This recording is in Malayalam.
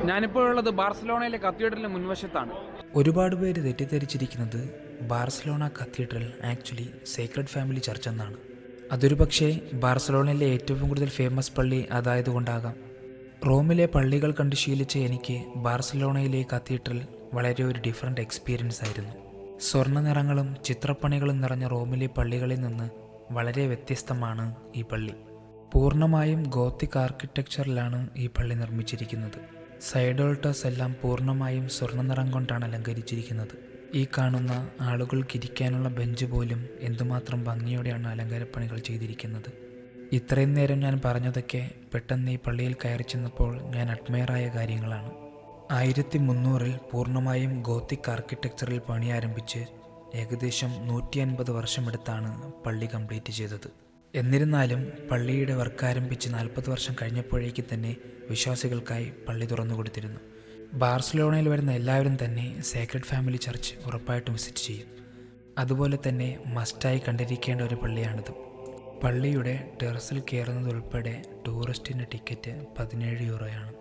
ഞാനിപ്പോൾ ഉള്ളത് ബാർസലോണയിലെ കത്തീഡ്രലിന് മുൻവശത്താണ്. ഒരുപാട് പേര് തെറ്റിദ്ധരിച്ചിരിക്കുന്നത് Barcelona cathedral actually sacred family church എന്നാണ്. അതൊരു പക്ഷേ ബാർസലോണയിലെ ഏറ്റവും കൂടുതൽ ഫേമസ് പള്ളി അതായതുകൊണ്ടാകാം. റോമിലെ പള്ളികൾ കണ്ട് ശീലിച്ച എനിക്ക് ബാർസലോണയിലെ കത്തീഡ്രൽ വളരെ ഒരു ഡിഫറെൻ്റ് എക്സ്പീരിയൻസ് ആയിരുന്നു. സ്വർണ്ണ നിറങ്ങളും ചിത്രപ്പണികളും നിറഞ്ഞ റോമിലെ പള്ളികളിൽ നിന്ന് വളരെ വ്യത്യസ്തമാണ് ഈ പള്ളി. പൂർണ്ണമായും ഗോത്തിക് ആർക്കിടെക്ചറിലാണ് ഈ പള്ളി നിർമ്മിച്ചിരിക്കുന്നത്. സൈഡ് ഓൾട്ടേഴ്സ് എല്ലാം പൂർണ്ണമായും സ്വർണ്ണ നിറം കൊണ്ടാണ് അലങ്കരിച്ചിരിക്കുന്നത്. ഈ കാണുന്ന ആളുകൾക്കിരിക്കാനുള്ള ബെഞ്ച് പോലും എന്തുമാത്രം ഭംഗിയോടെയാണ് അലങ്കാരപ്പണികൾ ചെയ്തിരിക്കുന്നത്. ഇത്രയും നേരം ഞാൻ പറഞ്ഞതൊക്കെ പെട്ടെന്ന് ഈ പള്ളിയിൽ കയറി ചെന്നപ്പോൾ ഞാൻ അഡ്മയറായ കാര്യങ്ങളാണ്. 1300 പൂർണ്ണമായും ഗോത്തിക് ആർക്കിടെക്ചറിൽ പണി ആരംഭിച്ച് ഏകദേശം 150 വർഷമെടുത്താണ് പള്ളി കംപ്ലീറ്റ് ചെയ്തത്. എന്നിരുന്നാലും പള്ളിയുടെ വർക്ക് ആരംഭിച്ച് 40 വർഷം കഴിഞ്ഞപ്പോഴേക്ക് തന്നെ വിശ്വാസികൾക്കായി പള്ളി തുറന്നു കൊടുത്തിരുന്നു. ബാർസലോണയിൽ വരുന്ന എല്ലാവരും തന്നെ സേക്രഡ് ഫാമിലി ചർച്ച് ഉറപ്പായിട്ടും വിസിറ്റ് ചെയ്യും. അതുപോലെ തന്നെ മസ്റ്റായി കണ്ടിരിക്കേണ്ട ഒരു പള്ളിയാണിത്. പള്ളിയുടെ ടെറസിൽ കയറുന്നതുൾപ്പെടെ ടൂറിസ്റ്റിൻ്റെ ടിക്കറ്റ് 17 യൂറോയാണ്.